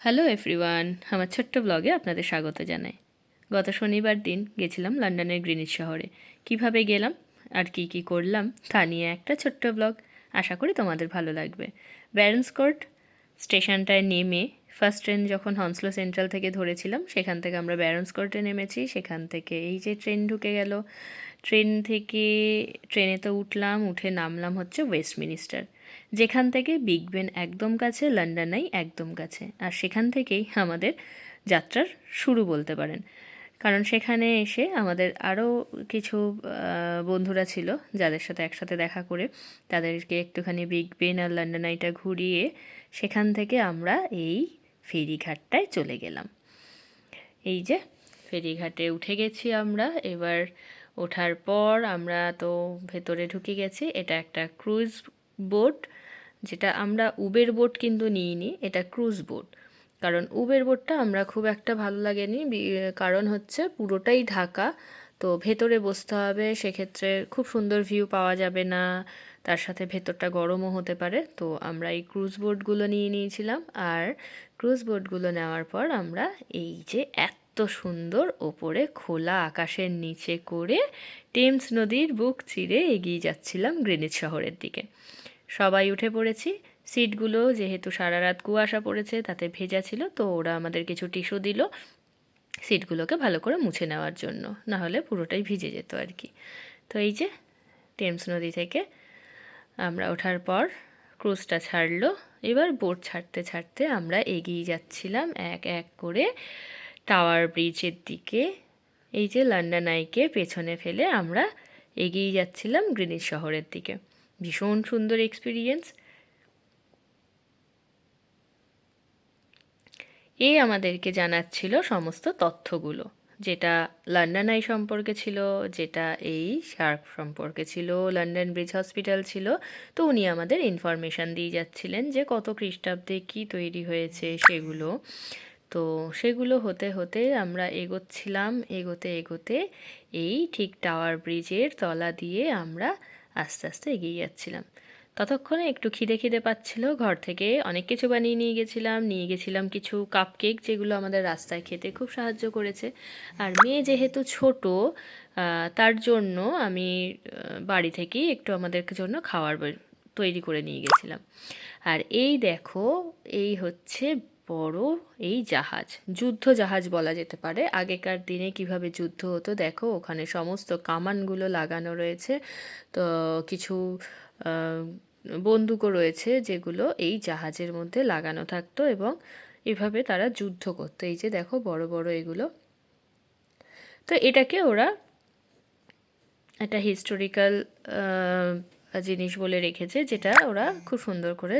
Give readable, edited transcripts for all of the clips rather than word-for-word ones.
Hello everyone, আমার ছোট্ট ব্লগে আপনাদের স্বাগত জানাই। গত শনিবার দিন গেছিলাম লন্ডনের গ্রিনিচ শহরে। কিভাবে গেলাম আর কি কি করলাম তা নিয়ে একটা ছোট্ট ব্লগ। আশা করি তোমাদের ভালো লাগবে। ব্যারন্স কোর্ট স্টেশনটায় নেমে ফার্স্ট ট্রেন যখন হন্সলো সেন্ট্রাল থেকে ধরেছিলাম, সেখান থেকে আমরা ব্যারন্স কোর্টে নেমেছি। সেখান থেকে এই যে ট্রেন ঢুকে গেল, ট্রেন থেকে ট্রেনে তো উঠলাম, উঠে নামলাম হচ্ছে ওয়েস্টমিনিস্টার, যেখান থেকে বিগ বেন একদম কাছে, লন্ডন আই একদম কাছে। আর সেখান থেকেই আমাদের যাত্রার শুরু বলতে পারেন, কারণ সেখানে এসে আমাদের আরও কিছু বন্ধুরা ছিল যাদের সাথে একসাথে দেখা করে তাদেরকে একটুখানি বিগ বেন আর লন্ডন আইটা ঘুরিয়ে সেখান থেকে আমরা এই ফেরিঘাটটায় চলে গেলাম। এই যে ফেরিঘাটে উঠে গেছি আমরা। এবার ওঠার পর আমরা তো ভেতরে ঢুকে গেছি। এটা একটা ক্রুজ বোট, যেটা আমরা উবের বোট কিন্তু নিইনি, এটা ক্রুজ বোট। কারণ উবের বোটটা আমরা খুব একটা ভালো লাগেনি, কারণ হচ্ছে পুরোটাই ঢাকা, তো ভেতরে বসতে হবে, সেক্ষেত্রে খুব সুন্দর ভিউ পাওয়া যাবে না, তার সাথে ভেতরটা গরমও হতে পারে। তো আমরা এই ক্রুজ বোটগুলো নিয়ে নিয়েছিলাম। আর ক্রুজ বোটগুলো নেওয়ার পর আমরা এই যে এত সুন্দর ওপরে খোলা আকাশের নিচে করে টেমস নদীর বুক চিরে এগিয়ে যাচ্ছিলাম গ্রিনিচ শহরের দিকে। সবাই উঠে পড়েছি। সিটগুলো যেহেতু সারা রাত কুয়াশা পড়েছে তাতে ভেজা ছিল, তো ওরা আমাদের কিছু টিস্যু দিল সিটগুলোকে ভালো করে মুছে নেওয়ার জন্য, না হলে পুরোটাই ভিজে যেত আর কি। তো এই যে টেমস নদী থেকে আমরা ওঠার পর ক্রুজটা ছাড়লো। এবার বোট ছাড়তে ছাড়তে আমরা এগিয়ে যাচ্ছিলাম এক এক করে টাওয়ার ব্রিজের দিকে। এই যে লন্ডন আইকে পেছনে ফেলে আমরা এগিয়ে যাচ্ছিলাম গ্রিনিচ শহরের দিকে। ভীষণ সুন্দর এক্সপিরিয়েন্স। এ আমাদেরকে জানাচ্ছিল সমস্ত তথ্যগুলো, যেটা লন্ডন আই সম্পর্কে ছিল, যেটা এই শার্ক সম্পর্কে ছিল, লন্ডন ব্রিজ হসপিটাল ছিল। তো উনি আমাদের ইনফরমেশান দিয়ে যাচ্ছিলেন যে কত খ্রিস্টাব্দে কী তৈরি হয়েছে সেগুলো। তো সেগুলো হতে হতে আমরা এগোচ্ছিলাম, এগোতে এগোতে এই ঠিক টাওয়ার ব্রিজের তলা দিয়ে আমরা আস্তে আস্তে এগিয়ে যাচ্ছিলাম। ততক্ষণে একটু খিদে খিদে পাচ্ছিল, ঘর থেকে অনেক কিছু বানিয়ে নিয়ে গেছিলাম কিছু কাপকেক, যেগুলো আমাদের রাস্তায় খেতে খুব সাহায্য করেছে। আর মেয়ে যেহেতু ছোট, তার জন্য আমি বাড়ি থেকেই একটু আমাদের জন্য তৈরি করে নিয়ে গেছিলাম। আর এই দেখো, এই হচ্ছে বড় এই জাহাজ, যুদ্ধ জাহাজ বলা যেতে পারে। আগেকার দিনে কিভাবে যুদ্ধ হতো দেখো, ওখানে সমস্ত কামানগুলো লাগানো রয়েছে। তো কিছু আহ, বন্দুকও রয়েছে যেগুলো এই জাহাজের মধ্যে লাগানো থাকতো, এবং এভাবে তারা যুদ্ধ করতো। এই যে দেখো বড় বড় এগুলো। তো এটাকে ওরা একটা হিস্টোরিক্যাল জিনিস বলে রেখেছে, যেটা ওরা খুব সুন্দর করে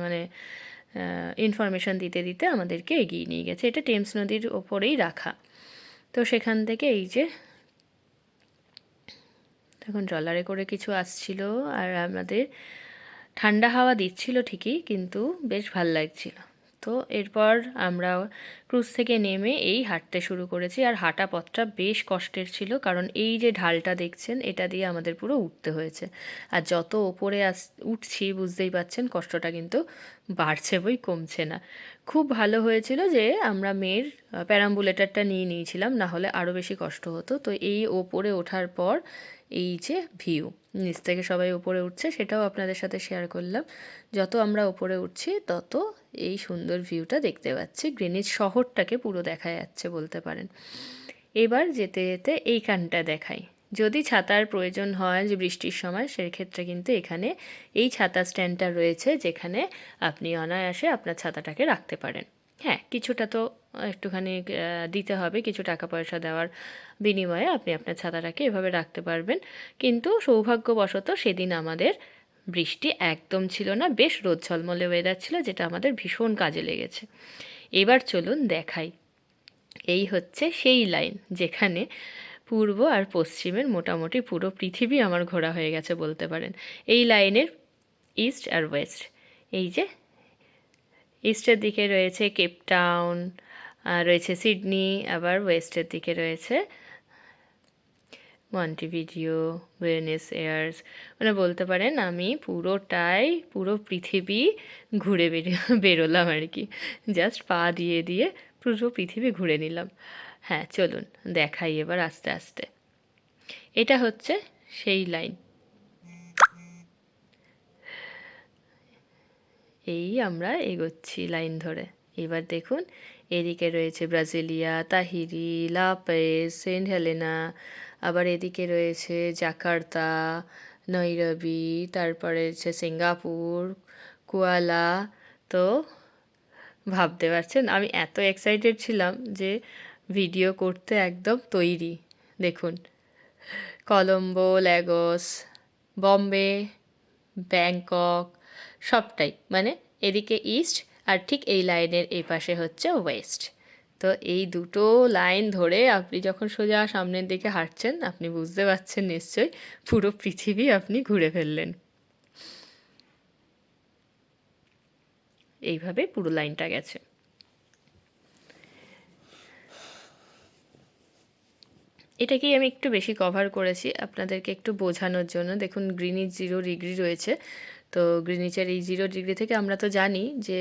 মানে ইনফরমেশান দিতে দিতে আমাদেরকে এগিয়ে নিয়ে গেছে। এটা টেমস নদীর ওপরেই রাখা। তো সেখান থেকে এই যে তখন ট্রলারে করে কিছু আসছিল, আর আমাদের ঠান্ডা হাওয়া দিচ্ছিল ঠিকই, কিন্তু বেশ ভাল লাগছিল। তো এরপর আমরা ক্রুজ থেকে নেমে এই হাঁটতে শুরু করেছি। আর হাঁটা পথটা বেশ কষ্টের ছিল, কারণ এই যে ঢালটা দেখছেন এটা দিয়ে আমাদের পুরো উঠতে হয়েছে। আর যত ওপরে উঠছি বুঝতেই পাচ্ছেন কষ্টটা কিন্তু বাড়ছে বই কমছে না। খুব ভালো হয়েছিল যে আমরা মেয়ের প্যারাম্বুলেটারটা নিয়ে নিয়েছিলাম, না হলে আরও বেশি কষ্ট হতো। তো এই ওপরে ওঠার পর এই যে ভিউ, নিচ থেকে সবাই উপরে উঠছে সেটাও আপনাদের সাথে শেয়ার করলাম। যত আমরা উপরে উঠছি তত এই সুন্দর ভিউটা দেখতে পাচ্ছি, গ্রিনিচ শহরটাকে পুরো দেখা যাচ্ছে বলতে পারেন। এবার যেতে যেতে এইখানটা দেখাই, যদি ছাতার প্রয়োজন হয় যে বৃষ্টির সময়, সেক্ষেত্রে কিন্তু এখানে এই ছাতা স্ট্যান্ডটা রয়েছে, যেখানে আপনি অনায়াসে আপনার ছাতাটাকে রাখতে পারেন। হ্যাঁ, কিছুটা তো একটুখানি দিতে হবে, কিছু টাকা পয়সা দেওয়ার বিনিময়ে আপনি আপনার ছাতাটাকে এভাবে রাখতে পারবেন। কিন্তু সৌভাগ্যবশত সেদিন আমাদের বৃষ্টি একদম ছিল না, বেশ রোদ ঝলমলে ওয়েদার ছিল, যেটা আমাদের ভীষণ কাজে লেগেছে। এবার চলুন দেখাই। এই হচ্ছে সেই লাইন যেখানে পূর্ব আর পশ্চিমের মোটামুটি পুরো পৃথিবী আমার ঘোরা হয়ে গেছে বলতে পারেন। এই লাইনের ইস্ট আর ওয়েস্ট, এই যে ইস্টের দিকে রয়েছে কেপটাউন, রয়েছে সিডনি, আবার ওয়েস্টের দিকে রয়েছে মন্টিভিডিও, বুয়েনোস এয়ার্স, মানে বলতে পারেন আমি পুরো পৃথিবী ঘুরে বেরোলাম আর কি। জাস্ট পা দিয়ে দিয়ে পুরো পৃথিবী ঘুরে নিলাম। হ্যাঁ চলুন দেখাই এবার আস্তে আস্তে। এটা হচ্ছে সেই লাইন। এই আমরা এগোচ্ছি লাইন ধরে। এবার দেখুন এদিকে রয়েছে ব্রাজিলিয়া, তাহিরি, লা পেজ, সেন্ট হেলেনা, আবার এদিকে রয়েছে জাকার্তা, নৈরবি, তারপরে হচ্ছে সিঙ্গাপুর, কুয়ালা। তো ভাবতে পারছেন আমি এত এক্সাইটেড ছিলাম যে ভিডিও করতে একদম তৈরি। দেখুন কলম্বো, ল্যাগোস, বম্বে, ব্যাংকক, সবটাই মানে এদিকে ইস্ট আর ঠিক এই লাইনের এই পাশে হচ্ছে ওয়েস্ট। তো এই দুটো লাইন ধরে আপনি যখন সোজা সামনের দিকে হাঁটছেন আপনি বুঝতে পারছেন নিশ্চয়ই পুরো পৃথিবী আপনি ঘুরে ফেললেন। এইভাবে পুরো লাইনটা গেছে। এটাকেই আমি একটু বেশি কভার করেছি আপনাদেরকে একটু বোঝানোর জন্য। দেখুন গ্রিনিচ 0 ডিগ্রি রয়েছে। তো গ্রিনিচের এই 0 ডিগ্রি থেকে আমরা তো জানি যে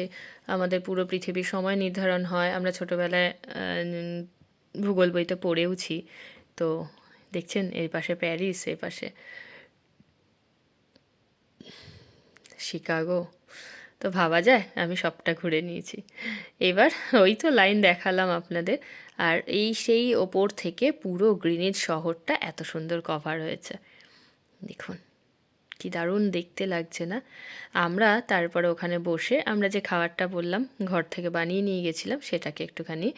আমাদের পুরো পৃথিবীর সময় নির্ধারণ হয়। আমরা ছোটোবেলায় ভূগোল বইতে পড়েওছি। তো দেখছেন এই পাশে প্যারিস, এই পাশে শিকাগো। তো ভাবা যায় আমি সবটা ঘুরে নিয়েছি। এবার ওই তো লাইন দেখালাম আপনাদের। আর এই সেই ওপর থেকে পুরো গ্রিনিচ শহরটা এত সুন্দর কভার হয়েছে। দেখুন কি দারুণ দেখতে লাগছে না? আমরা তারপরে ওখানে বসে আমরা যে খাবারটা বললাম ঘর থেকে বানিয়ে নিয়ে গেছিলাম সেটাকে একটুখানি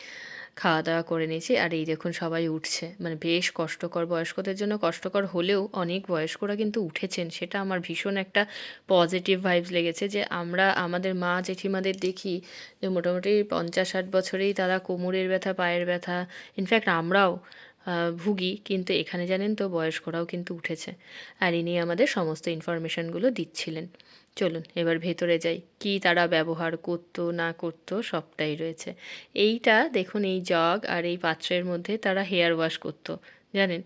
খাওয়া দাওয়া করে নিয়েছি। আর এই দেখুন সবাই উঠছে, মানে বেশ কষ্টকর, বয়স্কদের জন্য কষ্টকর হলেও অনেক বয়স্করা কিন্তু উঠেছেন। সেটা আমার ভীষণ একটা পজিটিভ ভাইবস লেগেছে যে আমরা আমাদের মা জেঠিমাদের দেখি যে মোটামুটি 50-60 বছরেই তারা কোমরের ব্যথা, পায়ের ব্যথা, ইনফ্যাক্ট আমরাও ভুগি, কিন্তু এখানে জানেন তো বয়স্করাও কিন্তু উঠেছে। আর ইনি আমাদের সমস্ত ইনফরমেশানগুলো দিচ্ছিলেন। চলুন এবার ভেতরে যাই, কি তারা ব্যবহার করতো না করতো সবটাই রয়েছে। এইটা দেখুন এই জগ আর এই পাত্রের মধ্যে তারা হেয়ার ওয়াশ করতো, জানেন?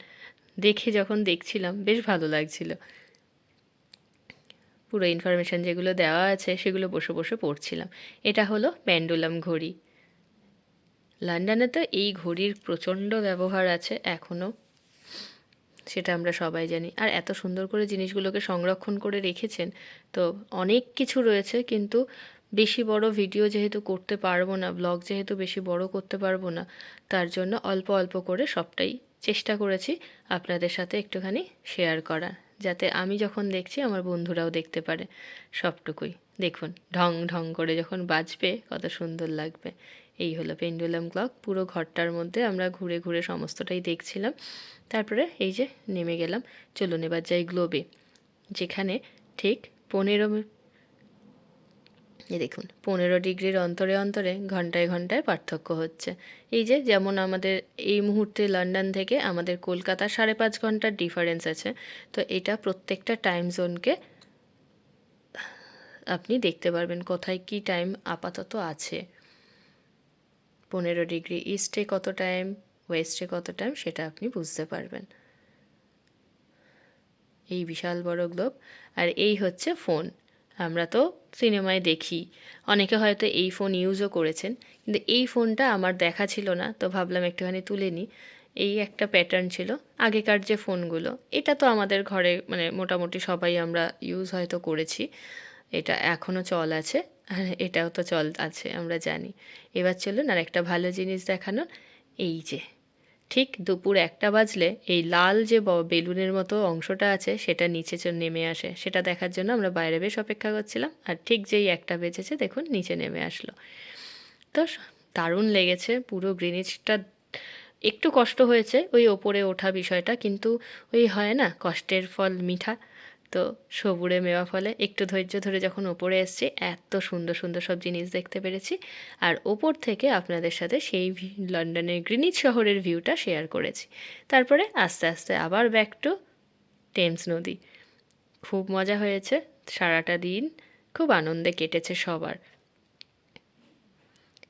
দেখে যখন দেখছিলাম বেশ ভালো লাগছিল। পুরো ইনফরমেশান যেগুলো দেওয়া আছে সেগুলো বসে বসে পড়ছিলাম। এটা হলো পেন্ডুলাম ঘড়ি। লন্ডনে তো এই ঘড়ির প্রচণ্ড ব্যবহার আছে এখনও, সেটা আমরা সবাই জানি। আর এত সুন্দর করে জিনিসগুলোকে সংরক্ষণ করে রেখেছেন। তো অনেক কিছু রয়েছে, কিন্তু বেশি বড় ভিডিও যেহেতু করতে পারবো না, ব্লগ যেহেতু বেশি বড় করতে পারবো না, তার জন্য অল্প অল্প করে সবটাই চেষ্টা করেছি আপনাদের সাথে একটুখানি শেয়ার করার, যাতে আমি যখন দেখছি আমার বন্ধুরাও দেখতে পারে সবটুকুই। দেখুন ঢং ঢং করে যখন বাজবে কত সুন্দর লাগবে। এই হলো পেন্ডুলাম ক্লক। পুরো ঘরটার মধ্যে আমরা ঘুরে ঘুরে সমস্তটাই দেখছিলাম। তারপরে এই যে নেমে গেলাম। চলুন এবার যাই গ্লোবে, যেখানে ঠিক 15 ডিগ্রির অন্তরে অন্তরে ঘন্টায় ঘন্টায় পার্থক্য হচ্ছে। এই যে যেমন আমাদের এই মুহূর্তে লন্ডন থেকে আমাদের কলকাতা 5.5 ঘন্টার ডিফারেন্স আছে। তো এটা প্রত্যেকটা টাইম জোনকে আপনি দেখতে পারবেন কোথায় কী টাইম আপাতত আছে। 15 ডিগ্রি ইস্টে কত টাইম, ওয়েস্টে কত টাইম, সেটা আপনি বুঝতে পারবেন। এই বিশাল বড় গ্লোব। আর এই হচ্ছে ফোন। আমরা তো সিনেমায় দেখি, অনেকে হয়তো এই ফোন ইউজও করেছেন, কিন্তু এই ফোনটা আমার দেখা ছিল না, তো ভাবলাম একটুখানি তুলে নিই। এই একটা প্যাটার্ন ছিল আগেকার যে ফোনগুলো, এটা তো আমাদের ঘরে মানে মোটামুটি সবাই আমরা ইউজ হয়তো করেছি। এটা এখনও চল আছে, আর এটাও তো চল আছে আমরা জানি। এবার চলুন আর একটা ভালো জিনিস দেখানো। এই যে ঠিক দুপুর 1টা বাজলে এই লাল যে বেলুনের মতো অংশটা আছে সেটা নিচে নেমে আসে, সেটা দেখার জন্য আমরা বাইরে বেশ অপেক্ষা করছিলাম। আর ঠিক যেই 1টা বেজেছে দেখুন নিচে নেমে আসলো। তো দারুণ লেগেছে পুরো গ্রিনিচটা। একটু কষ্ট হয়েছে ওই ওপরে ওঠা বিষয়টা, কিন্তু ওই হয় না কষ্টের ফল মিঠা। তো সবুরে মেওয়া ফলে একটু ধৈর্য ধরে যখন ওপরে এসছি এত সুন্দর সুন্দর সব জিনিস দেখতে পেরেছি। আর ওপর থেকে আপনাদের সাথে সেই লন্ডনের গ্রিনিচ শহরের ভিউটা শেয়ার করেছি। তারপরে আস্তে আস্তে আবার ব্যাক টু টেমস নদী। খুব মজা হয়েছে, সারাটা দিন খুব আনন্দে কেটেছে সবার।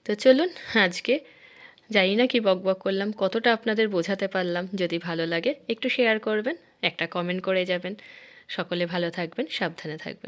তো চলুন আজকে জানি না কি বকবক করলাম, কতটা আপনাদের বোঝাতে পারলাম। যদি ভালো লাগে একটু শেয়ার করবেন, একটা কমেন্ট করে যাবেন। সকলে ভালো থাকবেন, সাবধানে থাকবেন।